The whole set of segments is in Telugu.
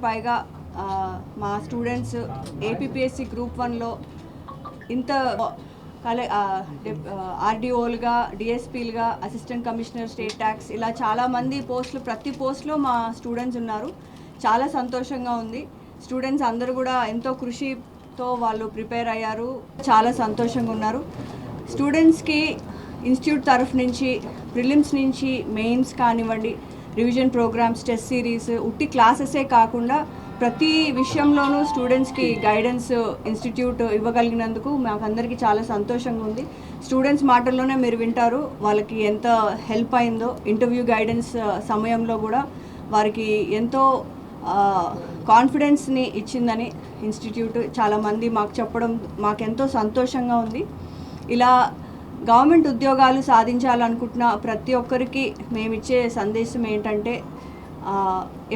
పైగా మా స్టూడెంట్స్ ఏపీపీఎస్సీ గ్రూప్ 1లో ఇంత ఆర్డీఓలుగా, డిఎస్పీలుగా, అసిస్టెంట్ కమిషనర్ స్టేట్ ట్యాక్స్ ఇలా చాలామంది పోస్టులు, ప్రతి పోస్ట్లో మా స్టూడెంట్స్ ఉన్నారు. చాలా సంతోషంగా ఉంది. స్టూడెంట్స్ అందరూ కూడా ఎంతో కృషితో వాళ్ళు ప్రిపేర్ అయ్యారు. చాలా సంతోషంగా ఉన్నారు. స్టూడెంట్స్కి ఇన్స్టిట్యూట్ తరఫు నుంచి ప్రిలిమ్స్ నుంచి మెయిన్స్ కానివ్వండి, రివిజన్ ప్రోగ్రామ్స్, టెస్ట్ సిరీస్, ఉట్టి క్లాసెసే కాకుండా ప్రతి విషయంలోనూ స్టూడెంట్స్కి గైడెన్స్ ఇన్స్టిట్యూట్ ఇవ్వగలిగినందుకు మాకందరికీ చాలా సంతోషంగా ఉంది. స్టూడెంట్స్ మాటల్లోనే మీరు వింటారు వాళ్ళకి ఎంత హెల్ప్ అయిందో. ఇంటర్వ్యూ గైడెన్స్ సమయంలో కూడా వారికి ఎంతో కాన్ఫిడెన్స్ని ఇచ్చిందని ఇన్స్టిట్యూట్ చాలామంది మాకు చెప్పడం మాకెంతో సంతోషంగా ఉంది. ఇలా గవర్నమెంట్ ఉద్యోగాలు సాధించాలనుకుంటున్న ప్రతి ఒక్కరికి మేమిచ్చే సందేశం ఏంటంటే,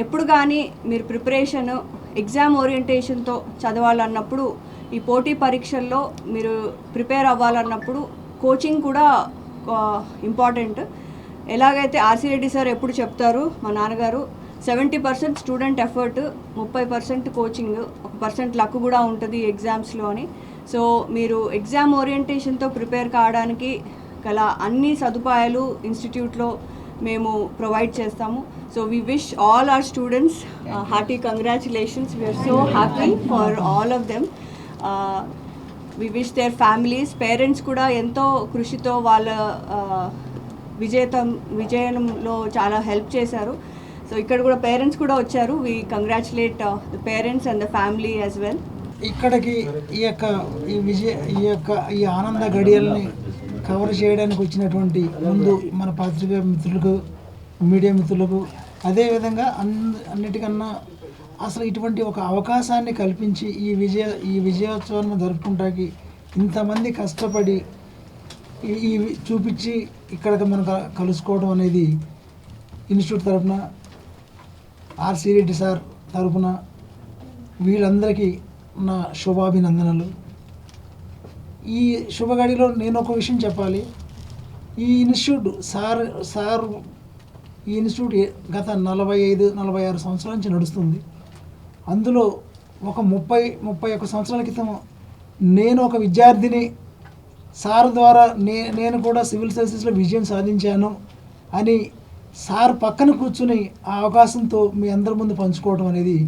ఎప్పుడు కానీ మీరు ప్రిపరేషన్ ఎగ్జామ్ ఓరియంటేషన్తో చదవాలన్నప్పుడు, ఈ పోటీ పరీక్షల్లో మీరు ప్రిపేర్ అవ్వాలన్నప్పుడు కోచింగ్ కూడా ఇంపార్టెంట్. ఎలాగైతే ఆర్సీ రెడ్డి సార్ ఎప్పుడు చెప్తారు, మా నాన్నగారు 70% స్టూడెంట్ ఎఫర్ట్, 30% కోచింగ్, 1% లక్ కూడా ఉంటుంది ఎగ్జామ్స్లో అని. సో మీరు ఎగ్జామ్ ఓరియంటేషన్తో ప్రిపేర్ కావడానికి గల అన్ని సదుపాయాలు ఇన్స్టిట్యూట్లో మేము ప్రొవైడ్ చేస్తాము. So we wish all our students hearty congratulations. We are so happy for all of them. We wish their families, parents కూడా ఎంతో కృషితో వాళ్ళ విజయంలో చాలా హెల్ప్ చేశారు. సో ఇక్కడ కూడా పేరెంట్స్ కూడా వచ్చారు. We congratulate the parents and the family as well. ఇక్కడికి ఈ ఆనంద గడియల్ని కవర్ చేయడానికి వచ్చినటువంటి ముందు మన పత్రికా మిత్రులకు, మీడియా మిత్రులకు, అదేవిధంగా అన్నిటికన్నా అసలు ఇటువంటి ఒక అవకాశాన్ని కల్పించి ఈ విజయోత్సవాన్ని జరుపుకుంటానికి ఇంతమంది కష్టపడి ఈ చూపించి ఇక్కడ మనం కలుసుకోవడం అనేది ఇన్స్టిట్యూట్ తరఫున, ఆర్సీ రెడ్డి సార్ తరఫున వీళ్ళందరికీ నా శుభాభినందనలు. ఈ శుభగడిలో నేను ఒక విషయం చెప్పాలి. ఈ ఇన్స్టిట్యూట్ ఈ ఇన్స్టిట్యూట్ గత 45-46 సంవత్సరాల నుంచి నడుస్తుంది. అందులో ఒక 30-31 సంవత్సరాల క్రితం నేను ఒక విద్యార్థిని, సార్ ద్వారా నేను కూడా సివిల్ సర్వీసెస్లో విజయం సాధించాను అని సార్ పక్కన కూర్చుని ఆ అవకాశంతో మీ అందరి ముందు పంచుకోవడం అనేది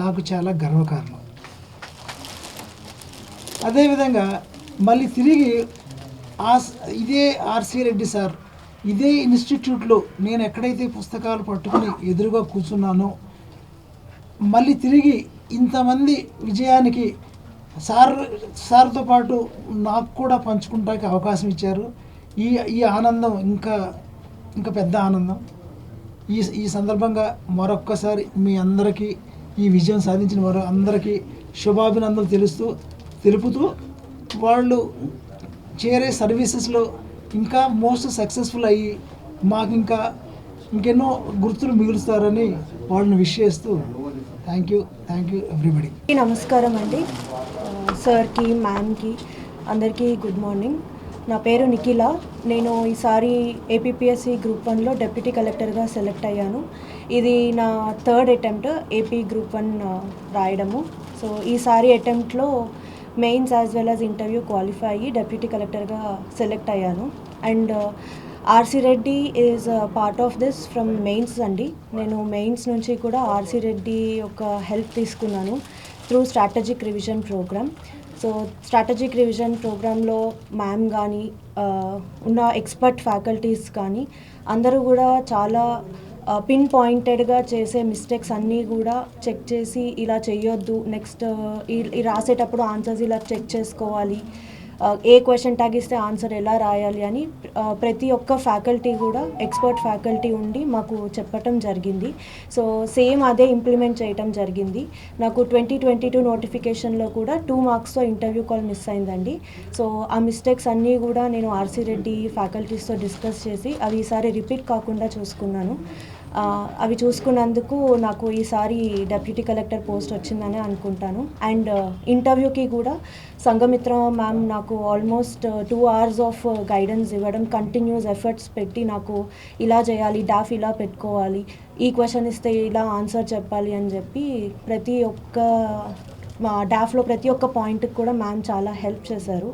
నాకు చాలా గర్వకారణం. అదేవిధంగా మళ్ళీ తిరిగి ఇదే ఆర్సీ రెడ్డి సార్ ఇదే ఇన్స్టిట్యూట్లో నేను ఎక్కడైతే పుస్తకాలు పట్టుకుని ఎదురుగా కూర్చున్నానో, మళ్ళీ తిరిగి ఇంతమంది విజయానికి సార్తో పాటు నాకు కూడా పంచుకుంటానికి అవకాశం ఇచ్చారు. ఈ ఆనందం ఇంకా పెద్ద ఆనందం. ఈ సందర్భంగా మరొక్కసారి మీ అందరికీ, ఈ విజయం సాధించిన అందరికీ శుభాభినందనలు తెలుపుతూ వాళ్ళు చేరే సర్వీసెస్లో ఇంకా మోస్ట్ సక్సెస్ఫుల్ అయ్యి మాకు ఇంకెన్నో గుర్తులు మిగులుస్తారని వాళ్ళని విష్ చేస్తూ థ్యాంక్ యూ ఎవ్రీబడి. నమస్కారం అండి. సార్కి, మ్యామ్కి, అందరికీ గుడ్ మార్నింగ్. నా పేరు నిఖిల. నేను ఈసారి ఏపీపీఎస్సీ గ్రూప్ 1లో డెప్యూటీ కలెక్టర్గా సెలెక్ట్ అయ్యాను. ఇది నా 3rd అటెంప్ట్ ఏపీ గ్రూప్ 1 రాయడము. సో ఈసారి అటెంప్ట్లో mains as well as interview qualify అయ్యి డెప్యూటీ కలెక్టర్గా సెలెక్ట్ అయ్యాను. And RC Reddy is part of this from mains అండి. నేను మెయిన్స్ నుంచి కూడా ఆర్సీ రెడ్డి యొక్క హెల్ప్ తీసుకున్నాను through strategic revision program. So strategic revision ప్రోగ్రాంలో మ్యామ్ కానీ ఉన్న ఎక్స్పర్ట్ ఫ్యాకల్టీస్ కానీ అందరూ కూడా చాలా పిన్ పాయింటెడ్గా చేసే మిస్టేక్స్ అన్నీ కూడా చెక్ చేసి ఇలా చేయొద్దు, నెక్స్ట్ ఈ రాసేటప్పుడు ఆన్సర్స్ ఇలా చెక్ చేసుకోవాలి, ఏ క్వశ్చన్ ట్యాగ్ ఇస్తే ఆన్సర్ ఎలా రాయాలి అని ప్రతి ఒక్క ఫ్యాకల్టీ కూడా ఎక్స్పర్ట్ ఫ్యాకల్టీ ఉండి మాకు చెప్పటం జరిగింది. సో సేమ్ అదే ఇంప్లిమెంట్ చేయటం జరిగింది. నాకు 2022 నోటిఫికేషన్లో కూడా 2 మార్క్స్తో ఇంటర్వ్యూ కాల్ మిస్ అయిందండి. సో ఆ మిస్టేక్స్ అన్నీ కూడా నేను ఆర్సీ రెడ్డి ఫ్యాకల్టీస్తో డిస్కస్ చేసి అవి ఈసారి రిపీట్ కాకుండా చూసుకున్నాను. అవి చూసుకున్నందుకు నాకు ఈసారి డెప్యూటీ కలెక్టర్ పోస్ట్ వచ్చిందని అనుకుంటాను. అండ్ ఇంటర్వ్యూకి కూడా సంఘమిత్ర మ్యామ్ నాకు ఆల్మోస్ట్ 2 hours ఆఫ్ గైడెన్స్ ఇవ్వడం, కంటిన్యూస్ ఎఫర్ట్స్ పెట్టి నాకు ఇలా చేయాలి, డాఫ్ ఇలా పెట్టుకోవాలి, ఈ క్వశ్చన్ ఇస్తే ఇలా ఆన్సర్ చెప్పాలి అని చెప్పి ప్రతి ఒక్క మా డాఫ్లో ప్రతి ఒక్క పాయింట్కి కూడా మ్యామ్ చాలా హెల్ప్ చేశారు.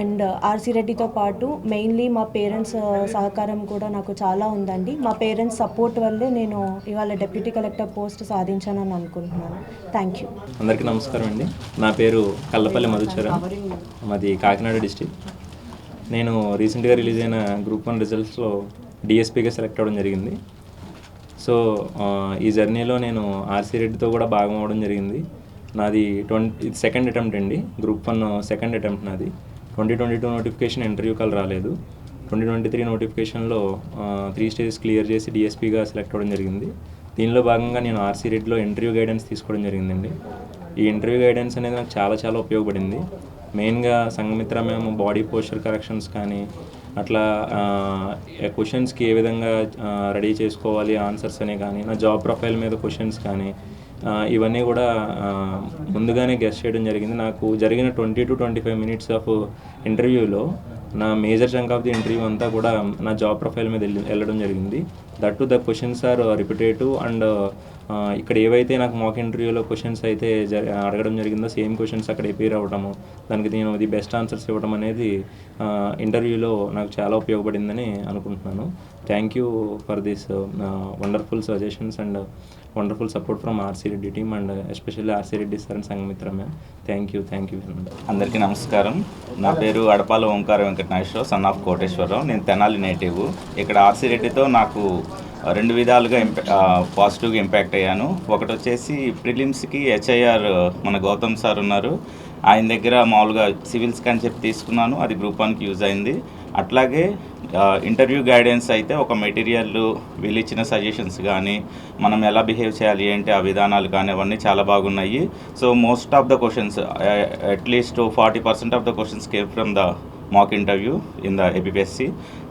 అండ్ ఆర్సీ రెడ్డితో పాటు మెయిన్లీ మా పేరెంట్స్ సహకారం కూడా నాకు చాలా ఉందండి. మా పేరెంట్స్ సపోర్ట్ వల్లే నేను ఇవాళ డిప్యూటీ కలెక్టర్ పోస్ట్ సాధించానని అనుకుంటున్నాను. Thank you. అందరికీ నమస్కారం అండి. నా పేరు కల్లపల్లి మధుచరణ్, మాది కాకినాడ డిస్టిక్. నేను రీసెంట్గా రిలీజ్ అయిన గ్రూప్ 1 రిజల్ట్స్లో డిఎస్పీగా సెలెక్ట్ అవ్వడం జరిగింది. సో ఈ జర్నీలో నేను ఆర్సీ రెడ్డితో కూడా భాగం అవ్వడం జరిగింది. నాది ఇది సెకండ్ అటెంప్ట్ అండి. గ్రూప్ 1 సెకండ్ అటెంప్ట్ నాది. 2022 నోటిఫికేషన్ ఇంటర్వ్యూ కాల్ రాలేదు. 2023 నోటిఫికేషన్లో 3 స్టేజెస్ క్లియర్ చేసి డిఎస్పీగా సెలెక్ట్ అవ్వడం జరిగింది. దీనిలో భాగంగా నేను ఆర్సీ రెడ్డిలో ఇంటర్వ్యూ గైడెన్స్ తీసుకోవడం జరిగిందండి. ఈ ఇంటర్వ్యూ గైడెన్స్ అనేది నాకు చాలా ఉపయోగపడింది. మెయిన్గా సంఘమిత్ర మేము బాడీ పోస్చర్ కరెక్షన్స్ కానీ అట్లా క్వశ్చన్స్కి ఏ విధంగా రెడీ చేసుకోవాలి ఆన్సర్స్ అనే కానీ, నా జాబ్ ప్రొఫైల్ మీద క్వశ్చన్స్ కానీ ఇవన్నీ కూడా ముందుగానే గెస్ చేయడం జరిగింది. నాకు జరిగిన 20 to 25 మినిట్స్ ఆఫ్ ఇంటర్వ్యూలో నా major chunk of the interview అంతా కూడా నా జాబ్ ప్రొఫైల్ మీద వెళ్ళడం జరిగింది. That too the questions are repetitive and ఇక్కడ ఏవైతే నాకు మాక్ ఇంటర్వ్యూలో క్వశ్చన్స్ అయితే అడగడం జరిగిందో సేమ్ క్వశ్చన్స్ అక్కడ ఎపీర్ అవ్వడము, దానికి నేను ది బెస్ట్ ఆన్సర్స్ ఇవ్వడం అనేది ఇంటర్వ్యూలో నాకు చాలా ఉపయోగపడిందని అనుకుంటున్నాను. Thank you for this wonderful suggestions and wonderful support from RC Reddy team and especially RC Reddy sir and Sanghamitra ma'am. Thank you. అందరికీ నమస్కారం. నా పేరు అడపాల ఓంకార వెంకటనాగేశ్వరరావు, సన్ ఆఫ్ కోటేశ్వరరావు. నేను తెనాలి నేటివ్. ఇక్కడ ఆర్సీ రెడ్డితో నాకు 2 విధాలుగా పాజిటివ్గా ఇంపాక్ట్ అయ్యాను. ఒకటి వచ్చేసి ప్రిలిమ్స్కి హెచ్ఐఆర్ మన గౌతమ్ సార్ ఉన్నారు, ఆయన దగ్గర మామూలుగా సివిల్స్కి అని చెప్పి తీసుకున్నాను, అది గ్రూప్ 1కి యూజ్ అయింది. అట్లాగే ఇంటర్వ్యూ గైడెన్స్ అయితే ఒక మెటీరియల్ వీళ్ళు ఇచ్చిన సజెషన్స్ కానీ మనం ఎలా బిహేవ్ చేయాలి ఏంటి ఆ విధానాలు కానీ అవన్నీ చాలా బాగున్నాయి. So most of the questions at least 40% of the questions came from the mock interview in the APSC.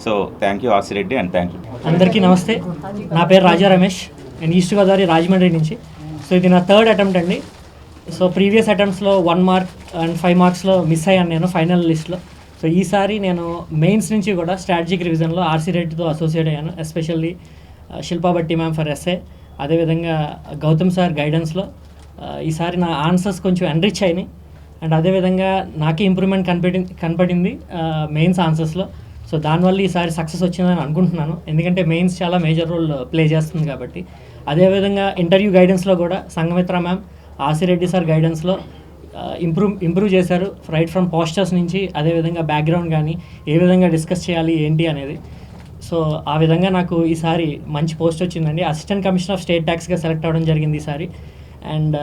So thank you RC Reddy and thank you. అందరికీ నమస్తే. నా పేరు రాజా రమేష్. నేను ఈస్ట్ గోదావరి రాజమండ్రి నుంచి. సో ఇది నా 3rd అటెంప్ట్ అండి. సో ప్రీవియస్ అటెంప్ట్స్లో 1 మార్క్ అండ్ 5 మార్క్స్లో మిస్ అయ్యాను నేను ఫైనల్ లిస్ట్లో. సో ఈసారి నేను మెయిన్స్ నుంచి కూడా స్ట్రాటజిక్ రివిజన్లో ఆర్సీ రెడ్డితో అసోసియేట్ అయ్యాను. Especially Shilpa Bhatti ma'am for SA, అదేవిధంగా గౌతమ్ సార్ గైడెన్స్లో ఈసారి నా ఆన్సర్స్ కొంచెం ఎన్రిచ్ అయినాయి. అండ్ అదేవిధంగా నాకే ఇంప్రూవ్మెంట్ కనపడింది మెయిన్స్ ఆన్సర్స్లో. సో దానివల్ల ఈసారి సక్సెస్ వచ్చిందని అనుకుంటున్నాను, ఎందుకంటే మెయిన్స్ చాలా మేజర్ రోల్ ప్లే చేస్తుంది కాబట్టి. అదేవిధంగా ఇంటర్వ్యూ గైడెన్స్లో కూడా Sanghamitra ma'am, RC Reddy sir గైడెన్స్లో ఇంప్రూవ్ చేశారు. రైట్ ఫ్రమ్ పోస్టర్స్ నుంచి, అదేవిధంగా బ్యాక్గ్రౌండ్ కానీ ఏ విధంగా డిస్కస్ చేయాలి ఏంటి అనేది. సో ఆ విధంగా నాకు ఈసారి మంచి పోస్ట్ వచ్చిందండి. అసిస్టెంట్ కమిషనర్ ఆఫ్ స్టేట్ ట్యాక్స్గా సెలెక్ట్ అవ్వడం జరిగింది ఈసారి. అండ్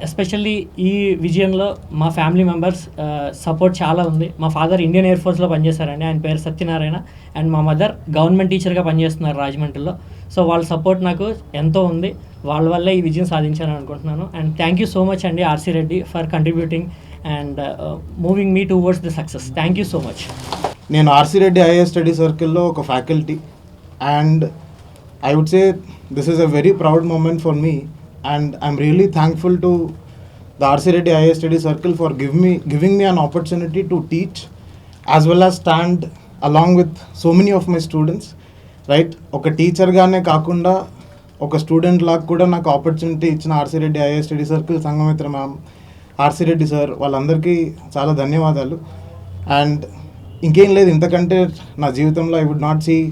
ఎస్పెషల్లీ ఈ విజయంలో మా ఫ్యామిలీ మెంబర్స్ సపోర్ట్ చాలా ఉంది. మా ఫాదర్ ఇండియన్ ఎయిర్ ఫోర్స్లో పనిచేశారండి, ఆయన పేరు సత్యనారాయణ. అండ్ మా మదర్ గవర్నమెంట్ టీచర్గా పనిచేస్తున్నారు రాజమండ్రిలో. సో వాళ్ళ సపోర్ట్ నాకు ఎంతో ఉంది, వాళ్ళ వల్లే ఈ విజయం సాధించాలని అనుకుంటున్నాను. And thank you so much అండి RC Reddy for contributing and moving me towards the success. Thank you so much. నేను ఆర్సీ రెడ్డి ఐఏఎస్ స్టడీ సర్కిల్లో ఒక faculty, and I would say this is a very proud moment for me. And I'm really thankful to the RC Reddy IAS Study Circle for giving me an opportunity to teach as well as stand along with so many of my students, right? Oka teacher gaane kaakunda oka student laga kuda naaku opportunity ichina RC Reddy IAS Study Circle, Sangamitra ma'am, RC Reddy sir, వాళ్ళందరికీ చాలా ధన్యవాదాలు. అండ్ ఇంకేం లేదు, ఇంతకంటే నా జీవితంలో I would not see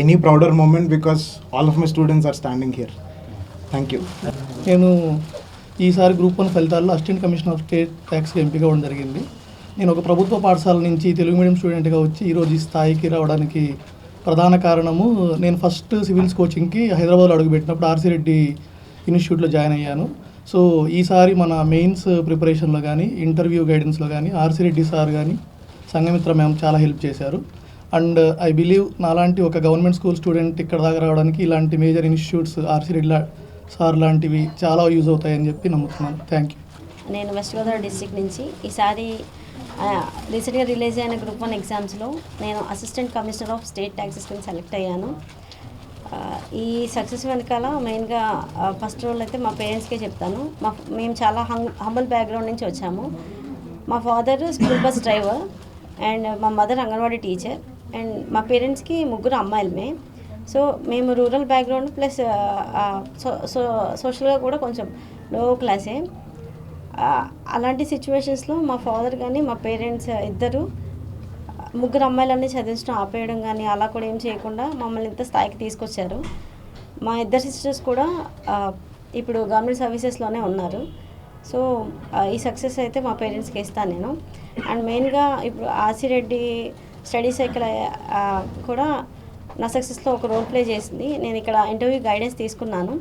any prouder moment because all of my students are standing here. Thank you. నేను ఈసారి గ్రూప్ 1 ఫలితాల్లో అసిస్టెంట్ కమిషనర్ ఆఫ్ స్టేట్ ట్యాక్స్గా ఎంపిక అవ్వడం జరిగింది. నేను ఒక ప్రభుత్వ పాఠశాల నుంచి తెలుగు మీడియం స్టూడెంట్గా వచ్చి ఈరోజు ఈ స్థాయికి రావడానికి ప్రధాన కారణము, నేను ఫస్ట్ సివిల్స్ కోచింగ్కి హైదరాబాద్లో అడుగుపెట్టినప్పుడు ఆర్సీ రెడ్డి ఇన్స్టిట్యూట్లో జాయిన్ అయ్యాను. సో ఈసారి మన మెయిన్స్ ప్రిపరేషన్లో కానీ ఇంటర్వ్యూ గైడెన్స్లో కానీ ఆర్సీ రెడ్డి సార్ కానీ సంఘమిత్ర మ్యామ్ చాలా హెల్ప్ చేశారు. అండ్ ఐ బిలీవ్ నాలాంటి ఒక గవర్నమెంట్ స్కూల్ స్టూడెంట్ ఇక్కడ దాకా రావడానికి ఇలాంటి major institutes RC Reddy sir లాంటివి చాలా యూజ్ అవుతాయని చెప్పి నమ్ముతున్నాను. Thank you. నేను వెస్ట్ గోదావరి డిస్ట్రిక్ట్ నుంచి ఈసారి రీసెంట్గా రిలీజ్ అయిన గ్రూప్ 1 ఎగ్జామ్స్లో నేను assistant commissioner of state taxes కింద సెలెక్ట్ అయ్యాను. ఈ సక్సెస్ వెనకాల మెయిన్గా ఫస్ట్ రోల్ అయితే మా పేరెంట్స్కే చెప్తాను. మేము చాలా హంబల్ బ్యాక్గ్రౌండ్ నుంచి వచ్చాము. మా father school bus driver and మా మదర్ అంగన్వాడీ టీచర్. అండ్ మా పేరెంట్స్కి 3 అమ్మాయిలమే. సో మేము రూరల్ బ్యాక్గ్రౌండ్ ప్లస్ సోషల్గా కూడా కొంచెం లో క్లాసే. అలాంటి సిచ్యువేషన్స్లో మా ఫాదర్ కానీ మా పేరెంట్స్ ఇద్దరు ముగ్గురు అమ్మాయిలన్నీ చదివించడం ఆపేయడం కానీ అలా కూడా ఏం చేయకుండా మమ్మల్ని ఇంత స్థాయికి తీసుకొచ్చారు. మా ఇద్దరు సిస్టర్స్ కూడా ఇప్పుడు గవర్నమెంట్ సర్వీసెస్లోనే ఉన్నారు. సో ఈ సక్సెస్ అయితే మా పేరెంట్స్కి ఇస్తాను నేను. అండ్ మెయిన్గా ఇప్పుడు ఆసిరెడ్డి స్టడీ సైకిల్ కూడా నా సక్సెస్లో ఒక రోల్ ప్లే చేసింది. నేను ఇక్కడ ఇంటర్వ్యూ గైడెన్స్ తీసుకున్నాను.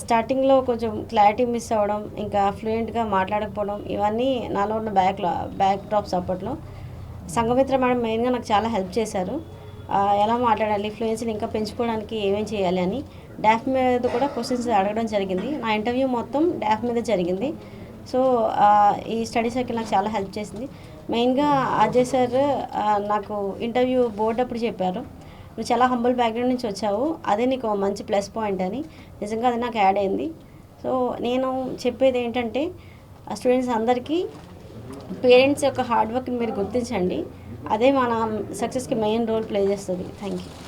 స్టార్టింగ్లో కొంచెం క్లారిటీ మిస్ అవ్వడం, ఇంకా ఫ్లూయెంట్గా మాట్లాడకపోవడం, ఇవన్నీ నాలో ఉన్న బ్యాక్ డ్రాప్స్ అప్పట్లో. సంఘమిత్ర మేడం మెయిన్గా నాకు చాలా హెల్ప్ చేశారు. ఎలా మాట్లాడాలి, ఫ్లూయెన్సీని ఇంకా పెంచుకోవడానికి ఏమేం చేయాలి అని డాఫ్ మీద కూడా క్వశ్చన్స్ అడగడం జరిగింది. నా ఇంటర్వ్యూ మొత్తం డాఫ్ మీద జరిగింది. సో ఈ స్టడీ సర్కిల్ నాకు చాలా హెల్ప్ చేసింది. మెయిన్గా అజయ్ సార్ నాకు ఇంటర్వ్యూ బోర్డు అప్పుడు చెప్పారు, నువ్వు చాలా హంబుల్ బ్యాక్గ్రౌండ్ నుంచి వచ్చావు, అదే నీకు మంచి ప్లస్ పాయింట్ అని. నిజంగా అది నాకు యాడ్ అయింది. సో నేను చెప్పేది ఏంటంటే స్టూడెంట్స్ అందరికీ పేరెంట్స్ యొక్క హార్డ్ వర్క్ని మీరు గుర్తించండి. అదే మన సక్సెస్కి మెయిన్ రోల్ ప్లే చేస్తుంది. Thank you.